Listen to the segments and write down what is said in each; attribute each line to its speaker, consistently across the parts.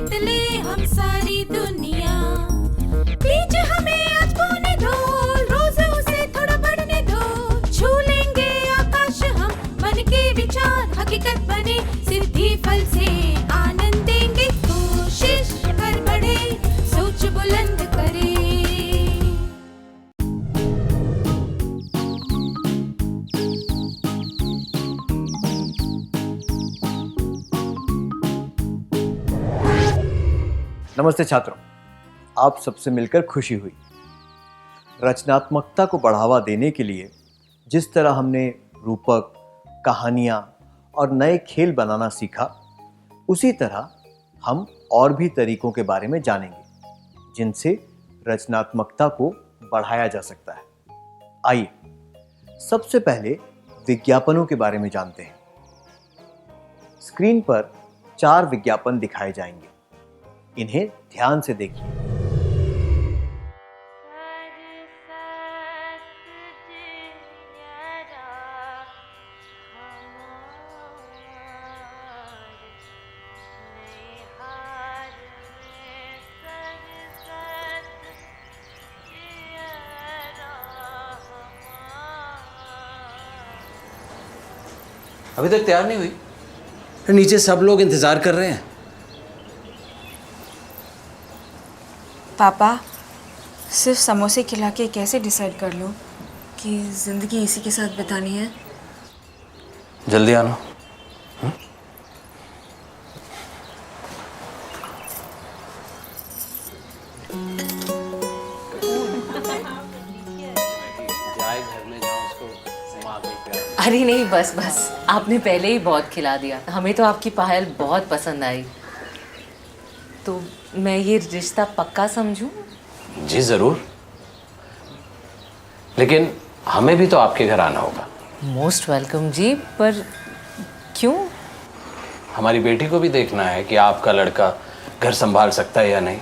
Speaker 1: जीत ले हम सारी दुनिया। बीच हमें आज बोने दो, रोज उसे थोड़ा बढ़ने दो। छू लेंगे आकाश हम, मन के विचार हकीकत बने। सिद्धि फल से आनंद देंगे, कोशिश कर बढ़े, सोच बुलंद करे।
Speaker 2: नमस्ते छात्रों, आप सबसे मिलकर खुशी हुई। रचनात्मकता को बढ़ावा देने के लिए जिस तरह हमने रूपक, कहानियाँ और नए खेल बनाना सीखा, उसी तरह हम और भी तरीकों के बारे में जानेंगे जिनसे रचनात्मकता को बढ़ाया जा सकता है। आइए सबसे पहले विज्ञापनों के बारे में जानते हैं। स्क्रीन पर 4 विज्ञापन दिखाए जाएंगे, इन्हें ध्यान से देखिए।
Speaker 3: अभी तक तैयार नहीं हुई? नीचे सब लोग इंतजार कर रहे हैं।
Speaker 4: पापा, सिर्फ समोसे खिला के कैसे डिसाइड कर लो कि ज़िंदगी इसी के साथ बितानी है?
Speaker 3: जल्दी आना।
Speaker 5: अरे नहीं, बस बस, आपने पहले ही बहुत खिला दिया। हमें तो आपकी पायल बहुत पसंद आई, तो मैं ये रिश्ता पक्का समझूं?
Speaker 3: जी जरूर, लेकिन हमें भी तो आपके घर आना होगा।
Speaker 5: मोस्ट वेलकम जी, पर क्यों?
Speaker 3: हमारी बेटी को भी देखना है कि आपका लड़का घर संभाल सकता है या नहीं,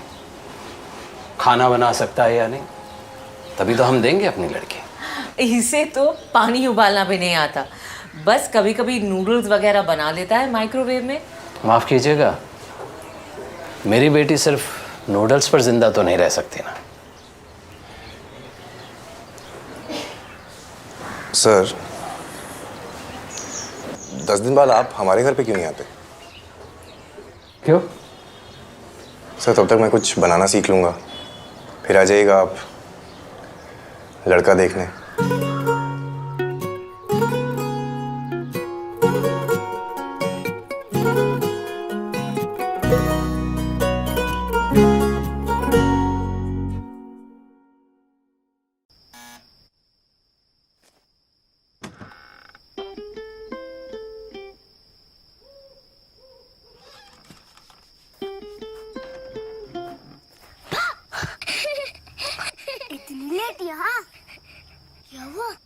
Speaker 3: खाना बना सकता है या नहीं, तभी तो हम देंगे अपनी लड़की।
Speaker 5: इसे तो पानी उबालना भी नहीं आता, बस कभी कभी नूडल्स वगैरह बना लेता है माइक्रोवेव में।
Speaker 3: माफ़ कीजिएगा, मेरी बेटी सिर्फ नूडल्स पर जिंदा तो नहीं रह सकती ना।
Speaker 6: सर, 10 दिन बाद आप हमारे घर पे क्यों नहीं आते?
Speaker 3: क्यों?
Speaker 6: सर, तब तक मैं कुछ बनाना सीख लूँगा, फिर आ जाइएगा आप लड़का देखने।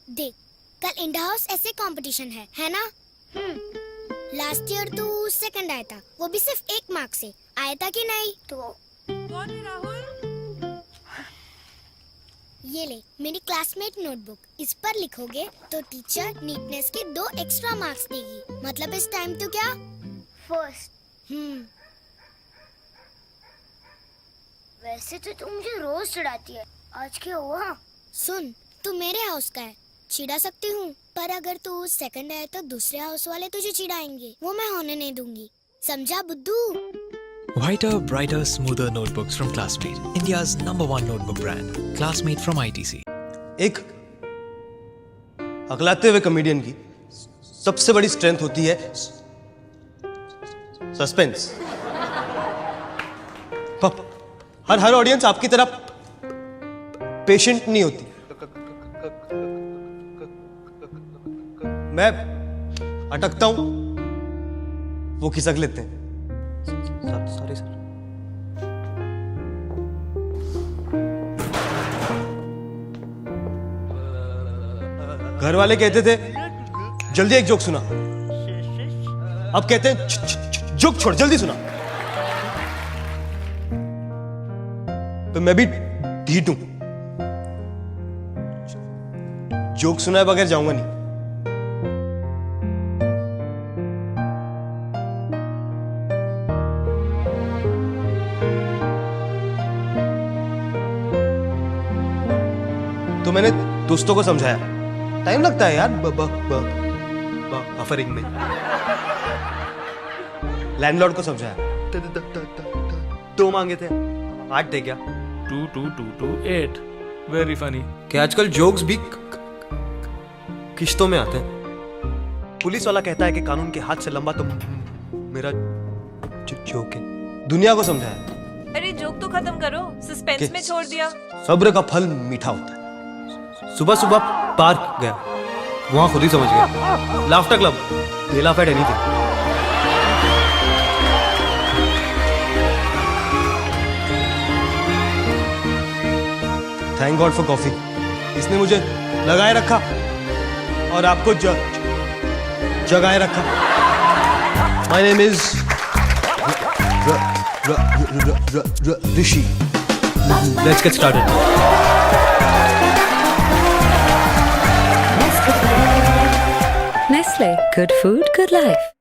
Speaker 7: देख, कल इंडा हाउस ऐसे कंपटीशन है ना? लास्ट ईयर तू सेकंड आया था, वो भी सिर्फ 1 मार्क से आया था कि नहीं? तो
Speaker 1: कौन है राहुल?
Speaker 7: ये ले मेरी क्लासमेट नोटबुक, इस पर लिखोगे तो टीचर नीटनेस के 2 एक्स्ट्रा मार्क्स देगी। मतलब इस टाइम तो क्या फर्स्ट।
Speaker 8: वैसे तो तुम मुझे रोज चिढ़ाती है, आज क्या हुआ?
Speaker 7: सुन, तू मेरे हाउस का है, चिढ़ा सकती हूँ, पर अगर तू सेकंड आए तो दूसरे हाउस वाले तुझे चिढ़ाएंगे, वो मैं होने नहीं दूंगी, समझा बुद्धू?
Speaker 9: Whiter, brighter, smoother notebooks from Classmate, India's #1 notebook brand. Classmate from ITC.
Speaker 10: एक अगलाते हुए कॉमेडियन की सबसे बड़ी स्ट्रेंथ होती है सस्पेंस। हर ऑडियंस आपकी तरह पेशेंट नहीं होती। मैं अटकता हूं, वो खिसक लेते हैं। Sorry sir. घर वाले कहते थे जल्दी एक जोक सुना, अब कहते हैं जोक छोड़ जल्दी सुना। तो मैं भी ढीठ हूं, जोक सुनाए बगैर जाऊंगा नहीं। मैंने दोस्तों को समझाया। टाइम लगता है यार बफरिंग में। लैंडलॉर्ड को समझाया, 2 मांगे थे, 8 थे क्या?
Speaker 11: 2 2 2 2 8 वेरी फनी।
Speaker 10: कि आजकल जोक्स भी किश्तों में आते हैं। पुलिस वाला कहता है कि कानून के हाथ से लंबा तो मेरा जोक है। दुनिया को समझाया।
Speaker 4: अरे जोक तो खत्म करो, सस्पेंस में छोड़ दिया।
Speaker 10: सब्र का फल मीठा होता है। सुबह सुबह पार्क गया, वहां खुद ही समझ गया। Laughter club, they laugh at anything. Thank God for coffee, इसने मुझे लगाए रखा और आपको जगाए रखा। My name is Rishi. Let's get started.
Speaker 5: Nestle, good food, good life.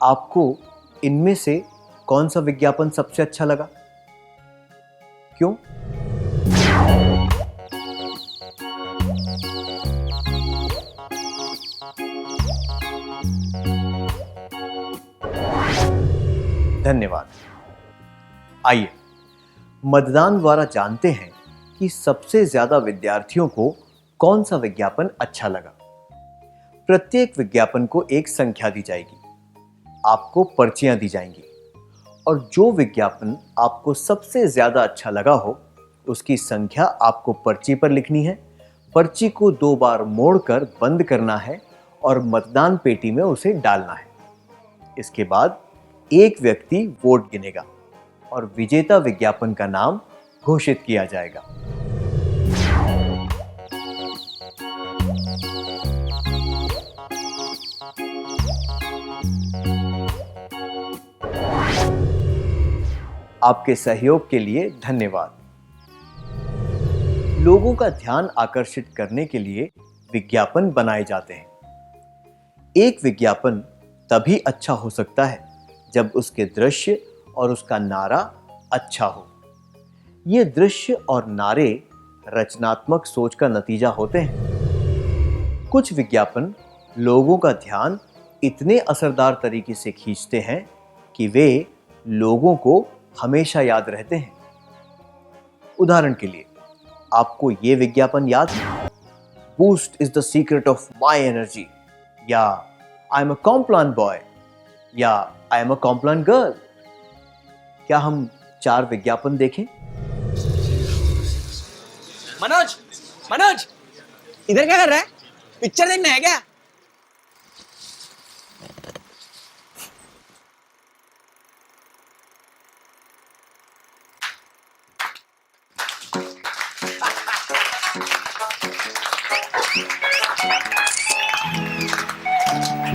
Speaker 2: आपको इनमें से कौन सा विज्ञापन सबसे अच्छा लगा? क्यों? धन्यवाद। आइए मतदान द्वारा जानते हैं कि सबसे ज्यादा विद्यार्थियों को कौन सा विज्ञापन अच्छा लगा। प्रत्येक विज्ञापन को एक संख्या दी जाएगी, आपको पर्चियां दी जाएंगी और जो विज्ञापन आपको सबसे ज्यादा अच्छा लगा हो उसकी संख्या आपको पर्ची पर लिखनी है। पर्ची को 2 बार मोड़कर बंद करना है और मतदान पेटी में उसे डालना है। इसके बाद एक व्यक्ति वोट गिनेगा और विजेता विज्ञापन का नाम घोषित किया जाएगा। आपके सहयोग के लिए धन्यवाद। लोगों का ध्यान आकर्षित करने के लिए विज्ञापन बनाए जाते हैं। एक विज्ञापन तभी अच्छा हो सकता है जब उसके दृश्य और उसका नारा अच्छा हो। ये दृश्य और नारे रचनात्मक सोच का नतीजा होते हैं। कुछ विज्ञापन लोगों का ध्यान इतने असरदार तरीके से खींचते हैं कि वे लोगों को हमेशा याद रहते हैं। उदाहरण के लिए आपको ये विज्ञापन याद है? Boost is the secret of my energy, या I am a Complan boy, या I am a Complan girl. क्या हम 4 विज्ञापन देखें?
Speaker 12: मनोज, मनोज, इधर क्या कर रहा है? पिक्चर देखना है क्या?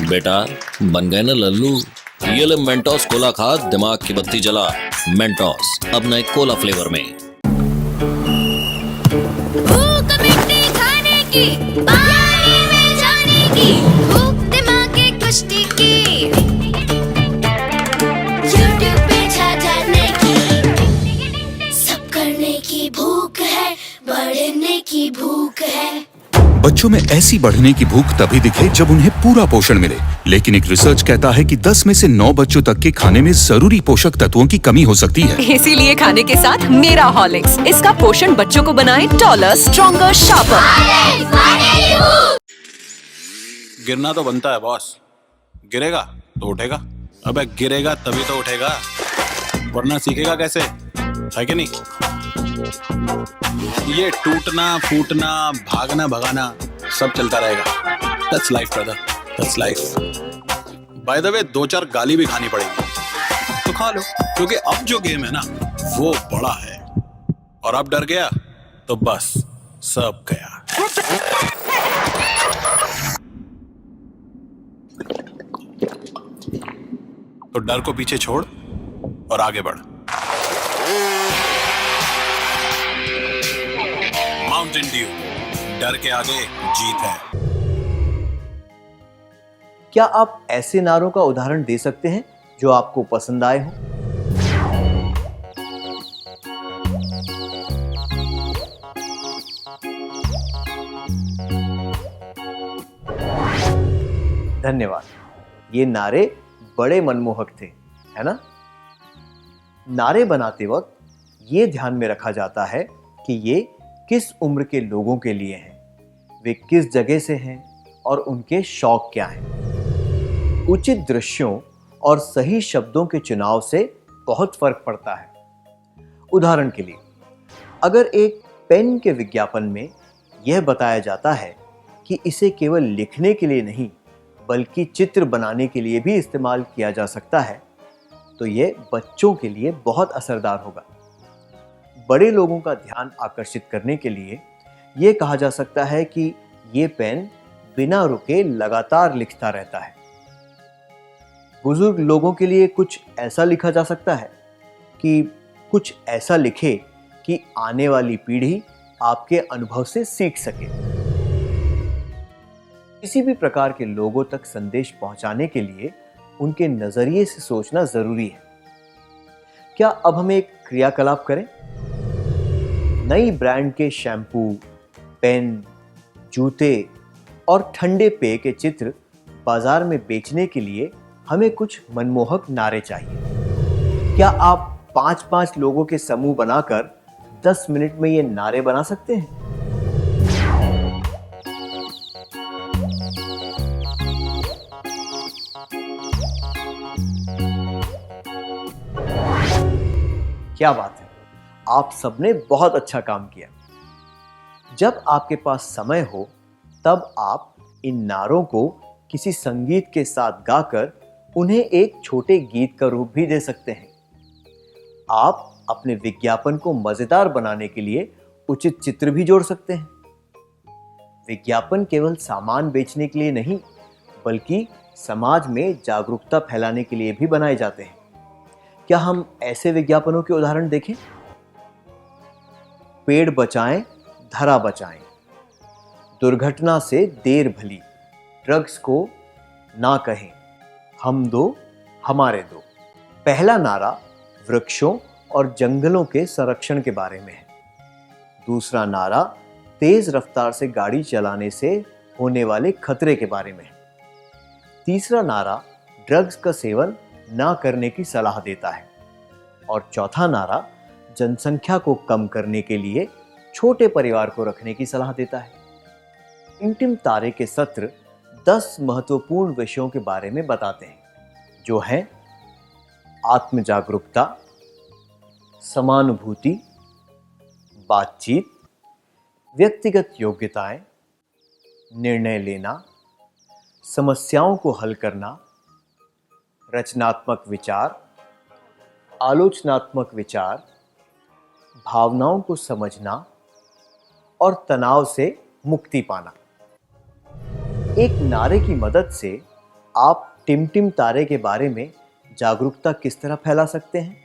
Speaker 13: बेटा बन गए ना लल्लू। ये ले मेंटोस कोला खा, दिमाग की बत्ती जला। मेंटोस अब नए कोला फ्लेवर में।
Speaker 1: भूख मिट्टी खाने की, पानी में जाने की, भूख दिमाग की कुश्ती की, यूट्यूब पे छा जाने की, सब करने की भूख है, बढ़ने की भूख है।
Speaker 14: बच्चों में ऐसी बढ़ने की भूख तभी दिखे जब उन्हें पूरा पोषण मिले, लेकिन एक रिसर्च कहता है कि 10 में से 9 बच्चों तक के खाने में जरूरी पोषक तत्वों की कमी हो सकती है।
Speaker 15: इसीलिए खाने के साथ मेरा हॉर्लिक्स, इसका पोषण बच्चों को बनाए टॉलर, स्ट्रॉन्गर, शार्पर।
Speaker 16: गिरना तो बनता है बॉस, गिरेगा तो उठेगा। अबे गिरेगा तभी तो उठेगा, वरना सीखेगा कैसे, है कि नहीं? ये टूटना फूटना, भागना भगाना सब चलता रहेगा। That's life brother, that's life. By the way 2-4 गाली भी खानी पड़ेगी तो खा लो, क्योंकि अब जो गेम है ना वो बड़ा है, और अब डर गया तो बस सब गया। तो डर को पीछे छोड़ और आगे बढ़। माउंटेन ड्यू, डर के आगे जीत है।
Speaker 2: क्या आप ऐसे नारों का उदाहरण दे सकते हैं जो आपको पसंद आए हों? धन्यवाद। ये नारे बड़े मनमोहक थे, है ना? नारे बनाते वक्त ये ध्यान में रखा जाता है कि ये किस उम्र के लोगों के लिए हैं, वे किस जगह से हैं और उनके शौक क्या हैं। उचित दृश्यों और सही शब्दों के चुनाव से बहुत फर्क पड़ता है। उदाहरण के लिए, अगर एक पेन के विज्ञापन में यह बताया जाता है कि इसे केवल लिखने के लिए नहीं बल्कि चित्र बनाने के लिए भी इस्तेमाल किया जा सकता है, तो यह बच्चों के लिए बहुत असरदार होगा। बड़े लोगों का ध्यान आकर्षित करने के लिए यह कहा जा सकता है कि ये पेन बिना रुके लगातार लिखता रहता है। बुजुर्ग लोगों के लिए कुछ ऐसा लिखा जा सकता है कि कुछ ऐसा लिखे कि आने वाली पीढ़ी आपके अनुभव से सीख सके। किसी भी प्रकार के लोगों तक संदेश पहुंचाने के लिए उनके नजरिए से सोचना जरूरी है। क्या अब हम एक क्रियाकलाप करें? नई ब्रांड के शैम्पू, पेन, जूते और ठंडे पेय के चित्र बाजार में बेचने के लिए हमें कुछ मनमोहक नारे चाहिए। क्या आप 5-5 लोगों के समूह बनाकर 10 मिनट में ये नारे बना सकते हैं? क्या बात है, आप सबने बहुत अच्छा काम किया। जब आपके पास समय हो तब आप इन नारों को किसी संगीत के साथ गाकर उन्हें एक छोटे गीत का रूप भी दे सकते हैं। आप अपने विज्ञापन को मजेदार बनाने के लिए उचित चित्र भी जोड़ सकते हैं। विज्ञापन केवल सामान बेचने के लिए नहीं बल्कि समाज में जागरूकता फैलाने के लिए भी बनाए जाते हैं। क्या हम ऐसे विज्ञापनों के उदाहरण देखें? पेड़ बचाएं, धरा बचाएं, दुर्घटना से देर भली, ड्रग्स को ना कहें, हम दो हमारे दो। पहला नारा वृक्षों और जंगलों के संरक्षण के बारे में है। दूसरा नारा तेज रफ्तार से गाड़ी चलाने से होने वाले खतरे के बारे में है। तीसरा नारा ड्रग्स का सेवन ना करने की सलाह देता है। और चौथा नारा जनसंख्या को कम करने के लिए छोटे परिवार को रखने की सलाह देता है। टिम तारे के सत्र 10 महत्वपूर्ण विषयों के बारे में बताते हैं, जो हैं आत्म जागरूकता, समानुभूति, बातचीत, व्यक्तिगत योग्यताएं, निर्णय लेना, समस्याओं को हल करना, रचनात्मक विचार, आलोचनात्मक विचार, भावनाओं को समझना और तनाव से मुक्ति पाना। एक नारे की मदद से आप टिम तारे के बारे में जागरूकता किस तरह फैला सकते हैं?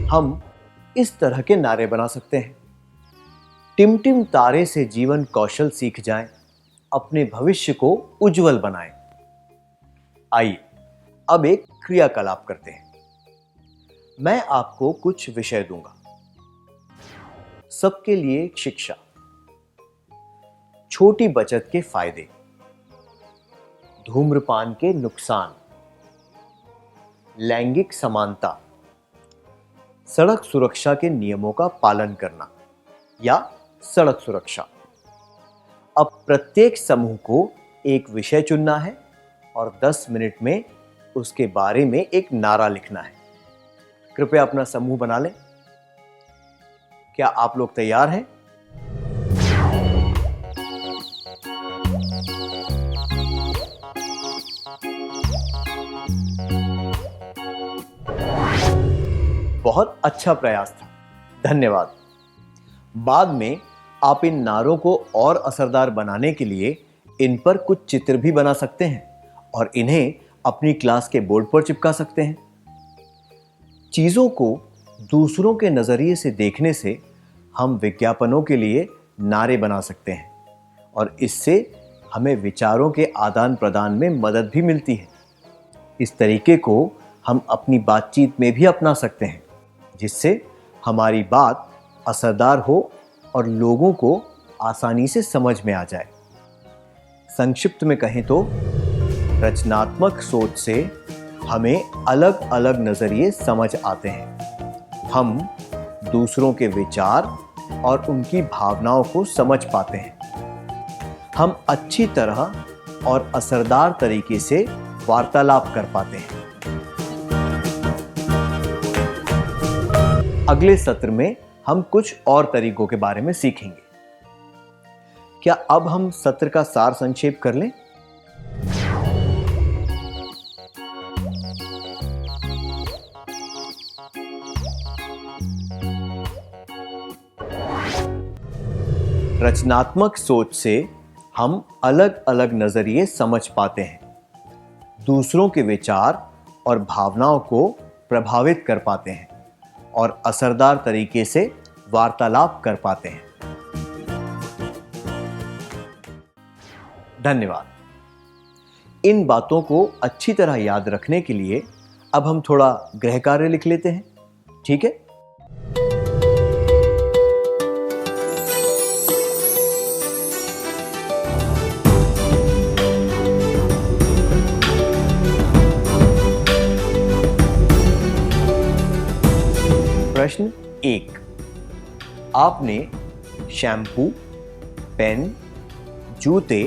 Speaker 2: हम इस तरह के नारे बना सकते हैं। टिम तारे से जीवन कौशल सीख जाएं, अपने भविष्य को उज्जवल बनाएं। आइए अब एक क्रियाकलाप करते हैं। मैं आपको कुछ विषय दूंगा। सबके लिए शिक्षा, छोटी बचत के फायदे, धूम्रपान के नुकसान, लैंगिक समानता, सड़क सुरक्षा के नियमों का पालन करना या सड़क सुरक्षा। अब प्रत्येक समूह को एक विषय चुनना है और 10 मिनट में उसके बारे में एक नारा लिखना है। कृपया अपना समूह बना लें। क्या आप लोग तैयार हैं? बहुत अच्छा प्रयास था, धन्यवाद। बाद में आप इन नारों को और असरदार बनाने के लिए इन पर कुछ चित्र भी बना सकते हैं और इन्हें अपनी क्लास के बोर्ड पर चिपका सकते हैं। चीजों को दूसरों के नजरिए से देखने से हम विज्ञापनों के लिए नारे बना सकते हैं और इससे हमें विचारों के आदान प्रदान में मदद भी मिलती है। इस तरीके को हम अपनी बातचीत में भी अपना सकते हैं, जिससे हमारी बात असरदार हो और लोगों को आसानी से समझ में आ जाए। संक्षिप्त में कहें तो रचनात्मक सोच से हमें अलग अलग नजरिए समझ आते हैं। हम दूसरों के विचार और उनकी भावनाओं को समझ पाते हैं। हम अच्छी तरह और असरदार तरीके से वार्तालाप कर पाते हैं। अगले सत्र में हम कुछ और तरीकों के बारे में सीखेंगे। क्या अब हम सत्र का सार संक्षेप कर लें? रचनात्मक सोच से हम अलग अलग नजरिए समझ पाते हैं, दूसरों के विचार और भावनाओं को प्रभावित कर पाते हैं और असरदार तरीके से वार्तालाप कर पाते हैं। धन्यवाद। इन बातों को अच्छी तरह याद रखने के लिए अब हम थोड़ा गृह कार्य लिख लेते हैं, ठीक है? प्रश्न 1। आपने शैम्पू, पेन, जूते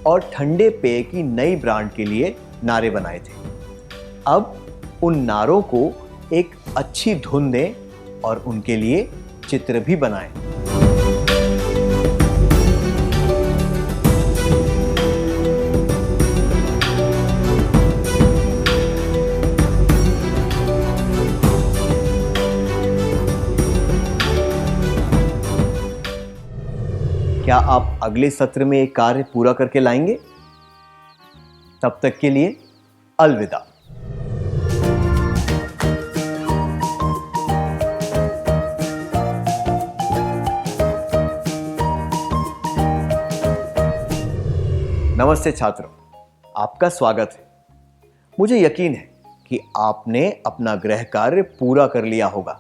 Speaker 2: और ठंडे पेय की नई ब्रांड के लिए नारे बनाए थे। अब उन नारों को एक अच्छी धुन दें और उनके लिए चित्र भी बनाएं। क्या आप अगले सत्र में एक कार्य पूरा करके लाएंगे? तब तक के लिए अलविदा। नमस्ते छात्रों, आपका स्वागत है। मुझे यकीन है कि आपने अपना गृह कार्य पूरा कर लिया होगा।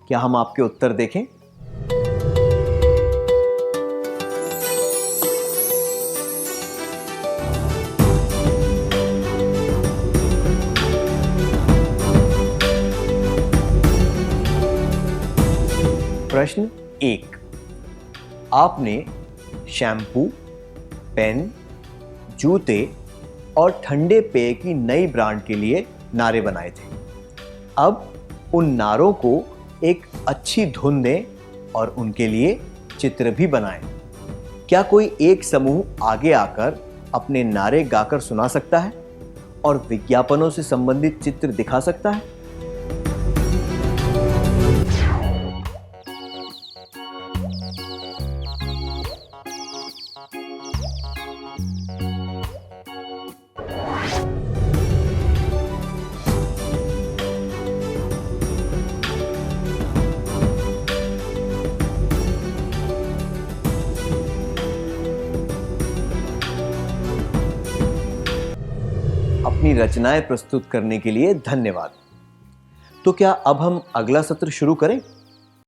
Speaker 2: क्या हम आपके उत्तर देखें? प्रश्न 1। आपने शैम्पू, पेन, जूते और ठंडे पेय की नई ब्रांड के लिए नारे बनाए थे। अब उन नारों को एक अच्छी धुन दें और उनके लिए चित्र भी बनाएं। क्या कोई एक समूह आगे आकर अपने नारे गाकर सुना सकता है और विज्ञापनों से संबंधित चित्र दिखा सकता है? अपनी रचनाएं प्रस्तुत करने के लिए धन्यवाद। तो क्या अब हम अगला सत्र शुरू करें?